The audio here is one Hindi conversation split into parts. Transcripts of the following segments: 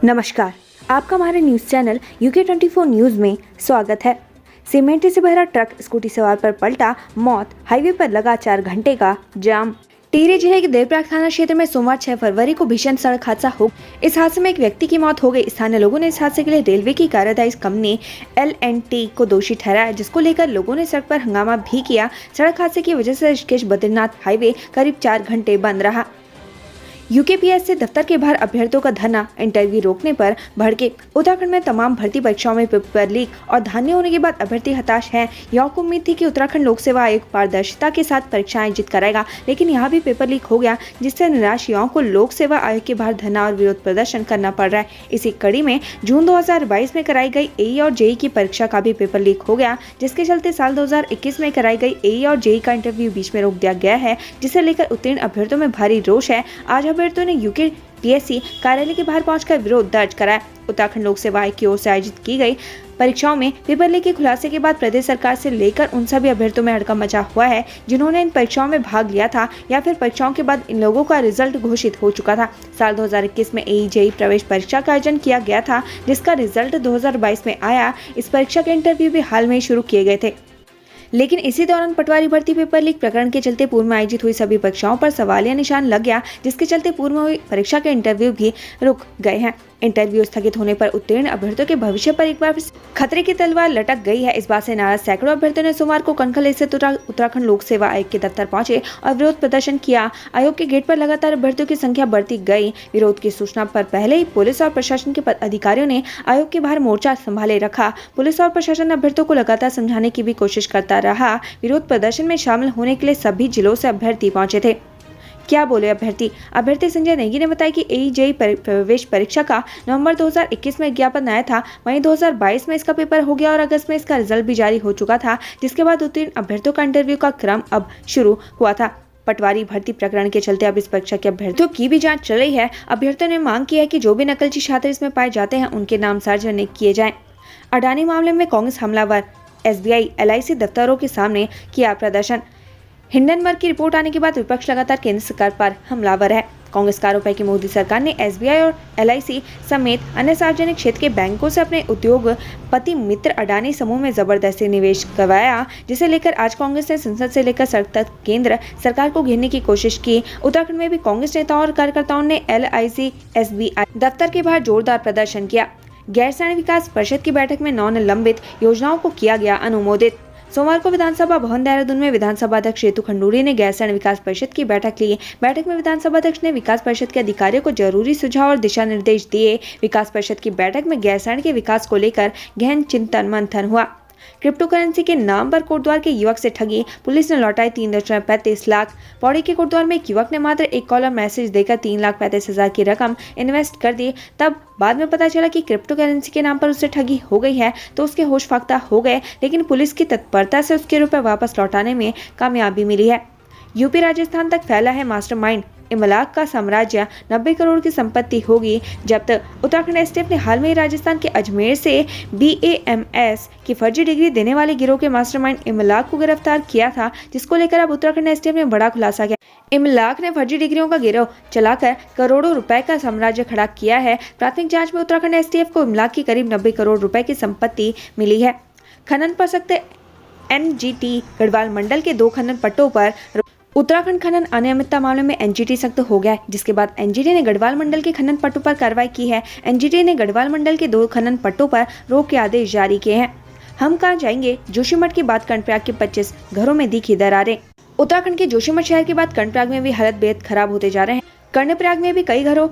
नमस्कार, आपका हमारे न्यूज़ चैनल UK24 न्यूज़ में स्वागत है। सीमेंट से भरा ट्रक स्कूटी सवार पर पलटा, मौत। हाईवे पर लगा 4 घंटे का जाम। टिहरी जिले के देवप्रयाग थाना क्षेत्र में सोमवार 6 फरवरी को भीषण सड़क हादसा हो। इस हादसे में एक व्यक्ति की मौत हो गई। स्थानीय लोगों ने इस हादसे के लिए रेलवे की कार्यदायी कंपनी L&T को दोषी ठहराया, जिसको लेकर लोगों ने सड़क पर हंगामा भी किया। सड़क हादसे की वजह से ऋषिकेश बद्रीनाथ हाईवे करीब 4 घंटे बंद रहा। UKPSC दफ्तर के बाहर अभ्यर्थियों का धरना, इंटरव्यू रोकने पर भड़के। उत्तराखंड में तमाम भर्ती परीक्षाओं में पेपर लीक और धांधली होने के बाद अभ्यर्थी हताश हैं। युवाओं को उम्मीद थी कि उत्तराखंड लोक सेवा आयोग पारदर्शिता के साथ परीक्षाएं आयोजित कराएगा, लेकिन यहाँ भी पेपर लीक हो गया, जिससे निराश युवाओं को लोक सेवा आयोग के बाहर धरना और विरोध प्रदर्शन करना पड़ रहा है। इसी कड़ी में जून 2022 में कराई गई AE और JEE की परीक्षा का भी पेपर लीक हो गया, जिसके चलते साल 2021 में कराई गई AE और JEE का इंटरव्यू बीच में रोक दिया गया है, जिसे लेकर उत्तीर्ण अभ्यर्थियों में भारी रोष है। आज अभ्यर्थियों ने UKPSC कार्यालय के बाहर पहुंचकर विरोध दर्ज कराया। उत्तराखंड लोक सेवा आयोग की ओर से आयोजित की गई परीक्षाओं में पेपर लीक के खुलासे के बाद प्रदेश सरकार से लेकर उन सभी अभ्यर्थियों में हड़कंप मचा हुआ है, जिन्होंने इन परीक्षाओं में भाग लिया था या फिर परीक्षाओं के बाद इन लोगों का रिजल्ट घोषित हो चुका था। साल 2021 में AE JEE प्रवेश परीक्षा का आयोजन किया गया था, जिसका रिजल्ट 2022 में आया। इस परीक्षा के इंटरव्यू भी हाल में ही शुरू किए गए थे, लेकिन इसी दौरान पटवारी भर्ती पेपर लीक प्रकरण के चलते पूर्व में आयोजित हुई सभी परीक्षाओं पर सवालिया निशान लग गया, जिसके चलते पूर्व में हुई परीक्षा के इंटरव्यू भी रुक गए हैं। इंटरव्यू स्थगित होने पर उत्तीर्ण अभ्यर्थियों के भविष्य पर एक बार खतरे की तलवार लटक गई है। इस बात से नाराज सैकड़ों अभ्यर्थियों ने सोमवार को कनखल स्थित उत्तराखंड लोक सेवा आयोग के दफ्तर पहुंचे और विरोध प्रदर्शन किया। आयोग के गेट पर लगातार अभ्यर्थियों की संख्या बढ़ती गई। विरोध की सूचना पर पहले ही पुलिस और प्रशासन के अधिकारियों ने आयोग के बाहर मोर्चा संभाले रखा। पुलिस और प्रशासन अभ्यर्थियों को लगातार समझाने की भी कोशिश करता रहा। विरोध प्रदर्शन में शामिल होने के लिए सभी जिलों से अभ्यर्थी पहुंचे थे। क्या बोले अभ्यर्थी संजय नेगी ने बताया कि AE JEE प्रवेश परीक्षा का नवंबर 2021 में विज्ञापन आया था। वहीं 2022 में इसका पेपर हो गया और अगस्त में इसका रिजल्ट भी जारी हो चुका था, जिसके बाद उत्तीर्ण अभ्यर्थियों का इंटरव्यू का क्रम अब शुरू हुआ था। पटवारी भर्ती प्रकरण के चलते अब इस परीक्षा के अभ्यर्थियों की भी जांच चल रही है। अभ्यर्थियों ने मांग की है कि जो भी नकलची छात्र इसमें पाए जाते हैं, उनके नाम सार्वजनिक किए जाएं। अडानी मामले में कांग्रेस हमलावर, SBI LIC दफ्तरों के सामने किया प्रदर्शन। हिंडनबर्ग की रिपोर्ट आने के बाद विपक्ष लगातार केंद्र सरकार पर हमलावर है। कांग्रेस का आरोप है कि मोदी सरकार ने SBI और LIC समेत अन्य सार्वजनिक क्षेत्र के बैंकों से अपने उद्योगपति मित्र अडानी समूह में जबरदस्ती निवेश करवाया, जिसे लेकर आज कांग्रेस ने संसद से लेकर सड़क तक केंद्र सरकार को घेरने की कोशिश की। उत्तराखंड में भी कांग्रेस नेताओं और कार्यकर्ताओं ने LIC SBI दफ्तर के बाहर जोरदार प्रदर्शन किया। गैरसैंण विकास परिषद की बैठक में 9 निलंबित योजनाओं को किया गया अनुमोदित। सोमवार को विधानसभा भवन देहरादून में विधानसभा अध्यक्ष रितु खंडूरी ने गैरसैंण विकास परिषद की बैठक ली। बैठक में विधानसभा अध्यक्ष ने विकास परिषद के अधिकारियों को जरूरी सुझाव और दिशा निर्देश दिए। विकास परिषद की बैठक में गैरसैंण के विकास को लेकर गहन चिंतन मंथन हुआ। क्रिप्टो करेंसी के नाम पर कोटद्वार के युवक से ठगी, पुलिस ने लौटाई 3.35 लाख। पौड़ी के कोटद्वार में एक युवक ने मात्र एक कॉलर मैसेज देकर 3,35,000 की रकम इन्वेस्ट कर दी। तब बाद में पता चला कि क्रिप्टो करेंसी के नाम पर उससे ठगी हो गई है, तो उसके होश फाख्ता हो गए, लेकिन पुलिस की तत्परता से उसके रुपए वापस लौटाने में कामयाबी मिली है। यूपी राजस्थान तक फैला है मास्टरमाइंड, इमलाक का साम्राज्य, 90 करोड़ की संपत्ति होगी जब्त। उत्तराखंड STF ने हाल में ही राजस्थान के अजमेर से BAMS की फर्जी डिग्री देने वाले गिरोह के मास्टरमाइंड इमलाक को गिरफ्तार किया था, जिसको लेकर अब उत्तराखंड STF ने बड़ा खुलासा किया। इमलाक ने फर्जी डिग्रियों का गिरोह चलाकर करोड़ों रुपए का साम्राज्य खड़ा किया है। प्राथमिक जांच में उत्तराखंड STF को इमलाक की करीब 90 करोड़ रुपए की संपत्ति मिली है। खनन पर सख्त NGT गढ़वाल मंडल के 2 खनन पट्टों पर उत्तराखंड खनन अनियमितता मामले में NGT सख्त हो गया है, जिसके बाद NGT ने गढ़वाल मंडल के खनन पट्टों पर कार्रवाई की है। NGT ने गढ़वाल मंडल के 2 खनन पट्टों पर रोक के आदेश जारी किए हैं। हम कहां जाएंगे, जोशीमठ के बाद कर्णप्रयाग के 25 घरों में दिखी दरारें। उत्तराखंड के जोशीमठ शहर के बाद कर्णप्रयाग में भी हालत बेहद खराब होते जा रहे हैं। कर्णप्रयाग में भी कई घरों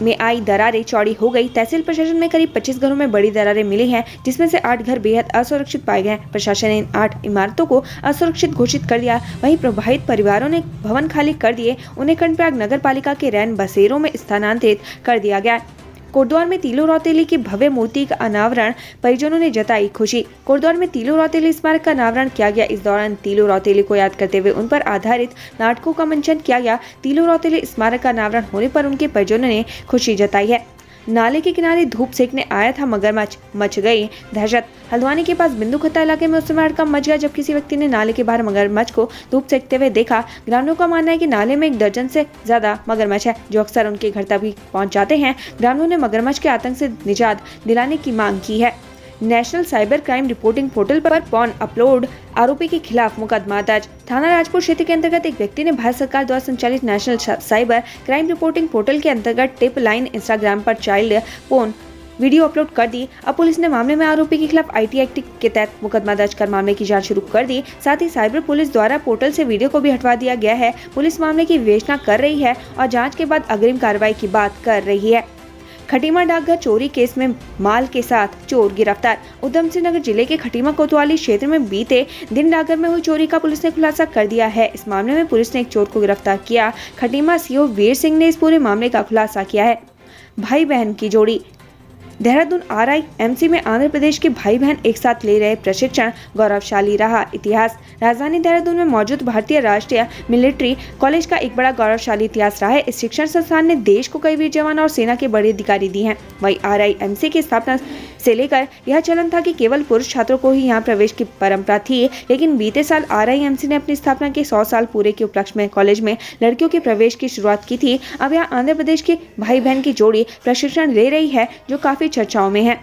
में आई दरारें चौड़ी हो गई। तहसील प्रशासन में करीब 25 घरों में बड़ी दरारें मिली हैं, जिसमें से 8 घर बेहद असुरक्षित पाए गए। प्रशासन ने इन 8 इमारतों को असुरक्षित घोषित कर दिया। वहीं प्रभावित परिवारों ने भवन खाली कर दिए। उन्हें कर्णप्रयाग नगर पालिका के रैन बसेरों में स्थानांतरित कर दिया गया। कोटद्वार में तीलू रौतेली की भव्य मूर्ति का अनावरण, परिजनों ने जताई खुशी। कोटद्वार में तीलू रौतेली स्मारक का अनावरण किया गया। इस दौरान तीलू रौतेली को याद करते हुए उन पर आधारित नाटकों का मंचन किया गया। तीलू रौतेली स्मारक का अनावरण होने पर उनके परिजनों ने खुशी जताई है। नाले के किनारे धूप सेकने आया था मगरमच्छ, मच गई दहशत। हल्द्वानी के पास बिंदु खत्ता इलाके में उस समय हड़कंप मच गया जब किसी व्यक्ति ने नाले के बाहर मगरमच्छ को धूप सेकते हुए देखा। ग्रामीणों का मानना है कि नाले में 1 दर्जन से ज्यादा मगरमच्छ है जो अक्सर उनके घर तक भी पहुंच जाते हैं। ग्रामीणों ने मगरमच्छ के आतंक से निजात दिलाने की मांग की है। National cyber crime reporting portal पर पॉर्न अपलोड आरोपी के खिलाफ मुकदमा दर्ज। थाना राजपुर क्षेत्र के अंतर्गत एक व्यक्ति ने भारत सरकार द्वारा संचालित national cyber crime reporting portal के अंतर्गत टिप लाइन इंस्टाग्राम पर चाइल्ड पोर्न वीडियो अपलोड कर दी। अब पुलिस ने मामले में आरोपी के खिलाफ IT एक्ट के तहत मुकदमा दर्ज कर मामले की जांच शुरू कर दी। साथ ही साइबर पुलिस द्वारा पोर्टल से वीडियो को भी हटवा दिया गया है। पुलिस मामले की विवेचना कर रही है और जांच के बाद अग्रिम कार्रवाई की बात कर रही है। खटीमा डाकघर चोरी केस में माल के साथ चोर गिरफ्तार। उधम सिंह नगर जिले के खटीमा कोतवाली क्षेत्र में बीते दिन डाकघर में हुई चोरी का पुलिस ने खुलासा कर दिया है। इस मामले में पुलिस ने एक चोर को गिरफ्तार किया। खटीमा CO वीर सिंह ने इस पूरे मामले का खुलासा किया है। भाई बहन की जोड़ी। देहरादून RIMC में आंध्र प्रदेश के भाई बहन एक साथ ले रहे प्रशिक्षण गौरवशाली रहा। इतिहास। राजधानी देहरादून में मौजूद भारतीय राष्ट्रीय मिलिट्री कॉलेज का एक बड़ा गौरवशाली इतिहास रहा है। इस शिक्षण संस्थान ने देश को कई वीर जवान और सेना के बड़े अधिकारी दिए हैं। वहीं RIMC की स्थापना से लेकर यह चलन था कि केवल पुरुष छात्रों को ही यहाँ प्रवेश की परंपरा थी, लेकिन बीते साल RIMC ने अपनी स्थापना के 100 साल पूरे के उपलक्ष्य में कॉलेज में लड़कियों के प्रवेश की शुरुआत की थी। अब यहाँ आंध्र प्रदेश के भाई बहन की जोड़ी प्रशिक्षण ले रही है जो काफी चर्चाओं में है।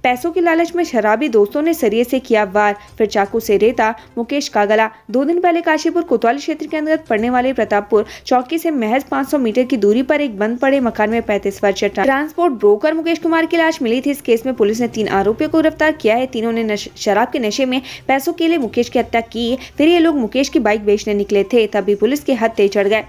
पैसों के लालच में शराबी दोस्तों ने सरिये से किया वार, फिर चाकू से रेता मुकेश का गला। 2 दिन पहले काशीपुर कोतवाली क्षेत्र के अंतर्गत पड़ने वाले प्रतापपुर चौकी से महज 500 मीटर की दूरी पर एक बंद पड़े मकान में 35 वर्षीय ट्रांसपोर्ट ब्रोकर मुकेश कुमार की लाश मिली थी। इस केस में पुलिस ने 3 आरोपियों को गिरफ्तार किया है। तीनों ने शराब के नशे में पैसों के लिए मुकेश की हत्या की। फिर ये लोग मुकेश की बाइक बेचने निकले थे, तभी पुलिस के हत्थे चढ़ गए।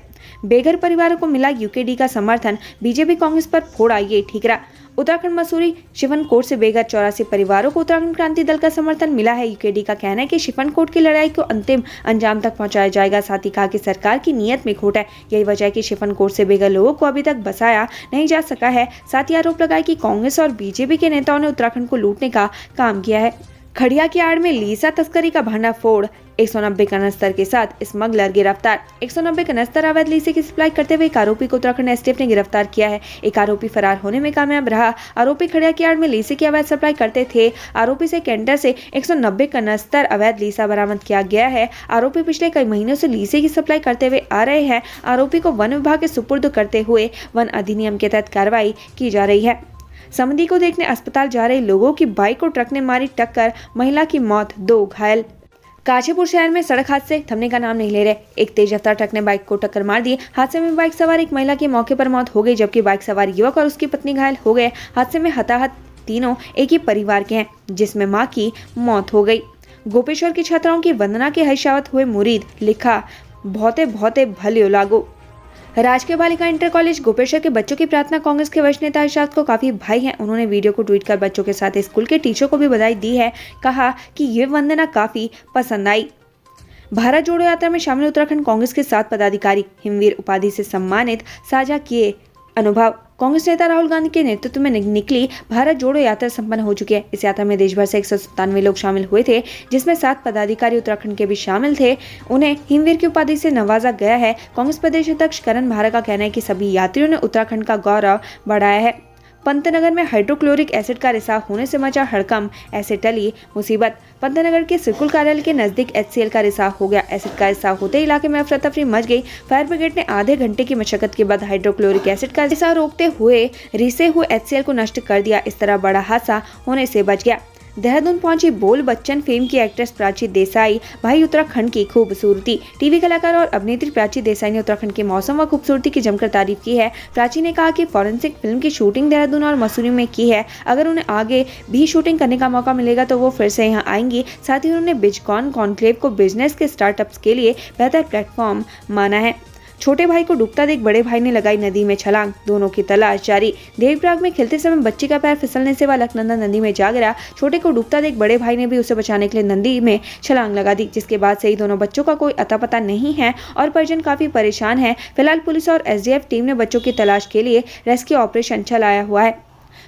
बेघर परिवारों को मिला UKD का समर्थन, बीजेपी कांग्रेस पर फोड़ा ये ठीकरा। उत्तराखंड मसूरी शिवनकोट से बेघर 84 परिवारों को उत्तराखंड क्रांति दल का समर्थन मिला है। UKD का कहना है कि शिवनकोट की लड़ाई को अंतिम अंजाम तक पहुंचाया जाएगा। साथ ही कहा कि सरकार की नीयत में खोट है। यही वजह है कि शिवनकोट से बेघर लोगों को अभी तक बसाया नहीं जा सका है। साथ ही आरोप लगाया कि कांग्रेस और बीजेपी के नेताओं ने उत्तराखंड को लूटने का काम किया है। खड़िया की आड़ में लीसा तस्करी का भंडाफोड़। 190 कनस्तर के साथ स्मगलर गिरफ्तार। 190 कनस्तर अवैध लीसे की सप्लाई करते हुए एक आरोपी को उत्तराखंड STF ने गिरफ्तार किया है। एक आरोपी फरार होने में कामयाब रहा। आरोपी खड़िया की आड़ में लीसे की अवैध सप्लाई करते थे। आरोपी से कैंटर से 190 कनस्तर अवैध लीसा बरामद किया गया है। आरोपी पिछले कई महीनों से लीसे की सप्लाई करते हुए आ रहे हैं। आरोपी को वन विभाग के सुपुर्द करते हुए वन अधिनियम के तहत कार्रवाई की जा रही है। समधी को देखने अस्पताल जा रहे लोगों की बाइक को ट्रक ने मारी टक्कर, महिला की मौत, 2 घायल। काशीपुर शहर में सड़क हादसे थमने का नाम नहीं ले रहे। एक तेज रफ्तार ट्रक ने बाइक को टक्कर मार दी। हादसे में बाइक सवार एक महिला की मौके पर मौत हो गई, जबकि बाइक सवार युवक और उसकी पत्नी घायल हो गए। हादसे में हताहत तीनों एक ही परिवार के हैं, जिसमें मां की मौत हो गई। गोपेश्वर की छात्राओं की वंदना के हर्षावत हुए मुरीद, लिखा बहुते बहुते भल्यो लागो। राजकीय बालिका इंटर कॉलेज गोपेश्वर के बच्चों की प्रार्थना कांग्रेस के वरिष्ठ नेता हर्षावत को काफी भाई हैं। उन्होंने वीडियो को ट्वीट कर बच्चों के साथ स्कूल के टीचर को भी बधाई दी है। कहा कि ये वंदना काफी पसंद आई। भारत जोड़ो यात्रा में शामिल उत्तराखंड कांग्रेस के 7 पदाधिकारी हिमवीर उपाधि से सम्मानित, साझा किए अनुभव। कांग्रेस नेता राहुल गांधी के नेतृत्व में निकली भारत जोड़ो यात्रा संपन्न हो चुकी है। इस यात्रा में देश भर से 197 लोग शामिल हुए थे, जिसमें 7 पदाधिकारी उत्तराखंड के भी शामिल थे। उन्हें हिमवीर की उपाधि से नवाजा गया है। कांग्रेस प्रदेश अध्यक्ष करण भारत का कहना है कि सभी यात्रियों ने उत्तराखंड का गौरव बढ़ाया है। पंतनगर में हाइड्रोक्लोरिक एसिड का रिसाव होने से मचा हड़कंप, ऐसे टली मुसीबत। पंतनगर के सर्कुल कार्यालय के नजदीक HCL का रिसाव हो गया। एसिड का रिसाव होते ही इलाके में अफरा तफरी मच गई। फायर ब्रिगेड ने आधे घंटे की मशक्कत के बाद हाइड्रोक्लोरिक एसिड का रिसाव रोकते हुए रिसे हुए HCL को नष्ट कर दिया। इस तरह बड़ा हादसा होने से बच गया। देहरादून पहुंची बोल बच्चन फेम की एक्ट्रेस प्राची देसाई, भाई उत्तराखंड की खूबसूरती। टीवी कलाकार और अभिनेत्री प्राची देसाई ने उत्तराखंड के मौसम व खूबसूरती की जमकर तारीफ की है। प्राची ने कहा कि फॉरेंसिक फिल्म की शूटिंग देहरादून और मसूरी में की है। अगर उन्हें आगे भी शूटिंग करने का मौका मिलेगा तो वो फिर से यहाँ आएंगी। साथ ही उन्होंने बिजकॉन कॉन्क्लेव को बिजनेस के स्टार्टअप्स के लिए बेहतर प्लेटफॉर्म माना है। छोटे भाई को डूबता देख बड़े भाई ने लगाई नदी में छलांग, दोनों की तलाश जारी। देवप्रयाग में खेलते समय बच्ची का पैर फिसलने से वह अलकनंदा नदी में जा गिरा। छोटे को डूबता देख बड़े भाई ने भी उसे बचाने के लिए नदी में छलांग लगा दी, जिसके बाद से ही दोनों बच्चों का कोई अता पता नहीं है और परिजन काफी परेशान है। फिलहाल पुलिस और SDF टीम ने बच्चों की तलाश के लिए रेस्क्यू ऑपरेशन चलाया हुआ है।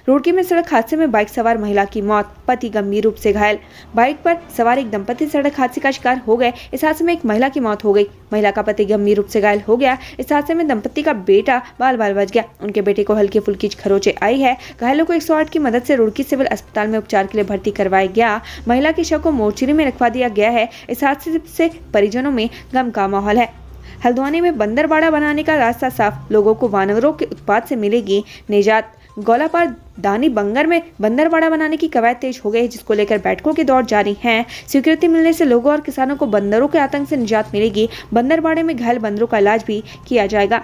रुड़की में सड़क हादसे में बाइक सवार महिला की मौत, पति गंभीर रूप से घायल। बाइक पर सवार एक दंपति सड़क हादसे का शिकार हो गए। इस हादसे में एक महिला की मौत हो गई। महिला का पति गंभीर रूप से घायल हो गया। इस हादसे में दंपति का बेटा बाल बाल बच गया। उनके बेटे को हल्की फुल्की खरोंचे आई है। घायलों को 108 की मदद से रुड़की सिविल अस्पताल में उपचार के लिए भर्ती करवाया गया। महिला के शव को मोर्चरी में रखवा दिया गया है। इस हादसे से परिजनों में गम का माहौल है। हल्द्वानी में बंदरबाड़ा बनाने का रास्ता साफ, लोगों को वानरों के उत्पात से मिलेगी निजात। गौलापार दानी बंगर में बंदरबाड़ा बनाने की कवायद तेज हो गई, जिसको लेकर बैठकों के दौर जारी हैं। स्वीकृति मिलने से लोगों और किसानों को बंदरों के आतंक से निजात मिलेगी। बंदरबाड़े में घायल बंदरों का इलाज भी किया जाएगा।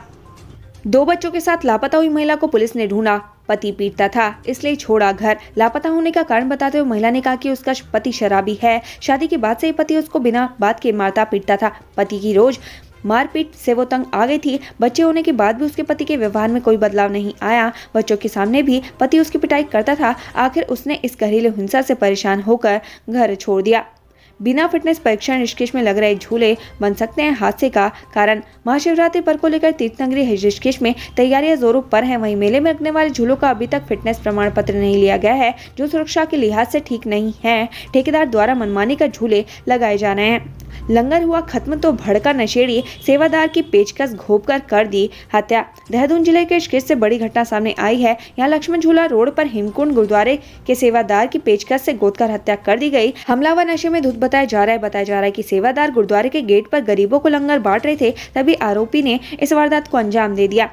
2 बच्चों के साथ लापता हुई महिला को पुलिस ने ढूंढा। पति पीटता था इसलिए छोड़ा घर। लापता होने का कारण बताते हुए महिला ने कहा कि उसका पति शराबी है। शादी के बाद से ही पति उसको बिना बात के मारता पीटता था। पति की रोज मारपीट से वो तंग आ गई थी। बच्चे होने के बाद भी उसके पति के व्यवहार में कोई बदलाव नहीं आया। बच्चों के सामने भी पति उसकी पिटाई करता था। आखिर उसने इस घरेलू हिंसा से परेशान होकर घर छोड़ दिया। बिना फिटनेस परीक्षण ऋषिकेश में लग रहे झूले बन सकते हैं हादसे का कारण। महाशिवरात्रि पर्व को लेकर तीर्थनगरी ऋषिकेश में तैयारियां जोरों पर हैं। वहीं मेले में लगने वाले झूलों का अभी तक फिटनेस प्रमाण पत्र नहीं लिया गया है, जो सुरक्षा के लिहाज से ठीक नहीं है। ठेकेदार द्वारा मनमानी कर झूले लगाए जा रहे हैं। लंगर हुआ खत्म तो भड़का नशेड़ी, सेवादार की पेचकस घोंपकर कर दी हत्या। देहरादून जिले के ऋषिकेश से बड़ी घटना सामने आई है। यहाँ लक्ष्मण झूला रोड पर हेमकुंड गुरुद्वारे के सेवादार की पेचकस से गोदकर हत्या कर दी गई। हमलावर नशे में धुत बताया जा रहा है कि सेवादार गुरुद्वारे के गेट पर गरीबों को लंगर बांट रहे थे, तभी आरोपी ने इस वारदात को अंजाम दे दिया।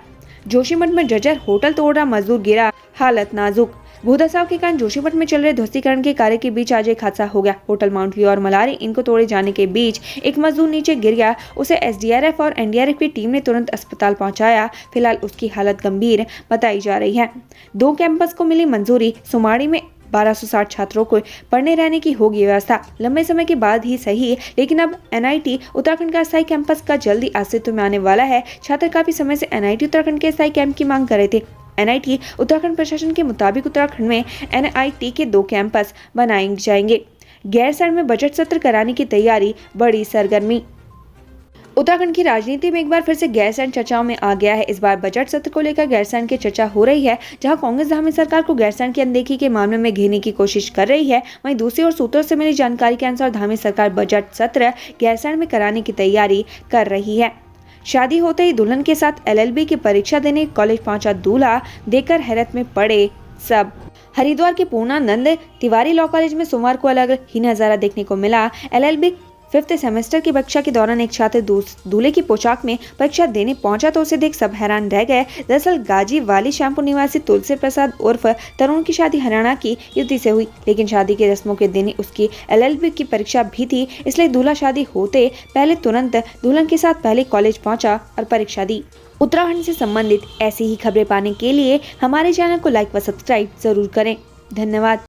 जोशीमठ में जर्जर होटल तोड़ रहा मजदूर गिरा, हालत नाजुक। भूदसाव के कारण जोशीमठ में चल रहे ध्वस्तीकरण के कार्य के बीच आज एक हादसा हो गया। होटल माउंट व्यू और मलारी इनको तोड़े जाने के बीच एक मजदूर नीचे गिर गया। उसे एसडीआरएफ और एनडीआरएफ की टीम ने तुरंत अस्पताल पहुंचाया। फिलहाल उसकी हालत गंभीर बताई जा रही है। 2 कैंपस को मिली मंजूरी। सुमाड़ी में 1260 छात्रों को पढ़ने रहने की होगी व्यवस्था। लंबे समय के बाद ही सही, लेकिन अब एनआईटी उत्तराखंड का स्थायी कैंपस का जल्दी अस्तित्व में आने वाला है। छात्र काफी समय से एनआईटी उत्तराखंड के स्थायी कैंप की मांग कर रहे थे। एनआईटी उत्तराखंड प्रशासन के मुताबिक उत्तराखंड में एनआईटी के 2 कैंपस बनाए जाएंगे। गैरसैंण में बजट सत्र कराने की तैयारी, बड़ी सरगर्मी। उत्तराखंड की राजनीति में एक बार फिर से गैरसैंण चर्चाओं में आ गया है। इस बार बजट सत्र को लेकर गैरसैंण की चर्चा हो रही है, जहां कांग्रेस धामी सरकार को गैरसैंण की अनदेखी के मामले में घेरने की कोशिश कर रही है। वहीं दूसरी ओर सूत्रों से मिली जानकारी के अनुसार धामी सरकार बजट सत्र गैरसैंण में कराने की तैयारी कर रही है। शादी होते ही दुल्हन के साथ एलएलबी की परीक्षा देने कॉलेज पहुंचा दूल्हा, देखकर हैरत में पड़े सब। हरिद्वार के पूर्णानंद तिवारी लॉ कॉलेज में सोमवार को अलग ही नजारा देखने को मिला। एलएलबी 5th सेमेस्टर की परीक्षा के दौरान एक छात्र दूल्हे की पोशाक में परीक्षा देने पहुंचा तो उसे देख सब हैरान रह गए। दरअसल गाजी वाली श्यामपुर निवासी तुलसी प्रसाद उर्फ तरुण की शादी हरियाणा की युवती से हुई, लेकिन शादी के रस्मों के दिन उसकी एलएलबी की परीक्षा भी थी। इसलिए दूल्हा शादी होते पहले तुरंत दुल्हन के साथ पहले कॉलेज पहुंचा और परीक्षा दी। उत्तराखंड से संबंधित ऐसी ही खबरें पाने के लिए हमारे चैनल को लाइक व सब्सक्राइब जरूर करें। धन्यवाद।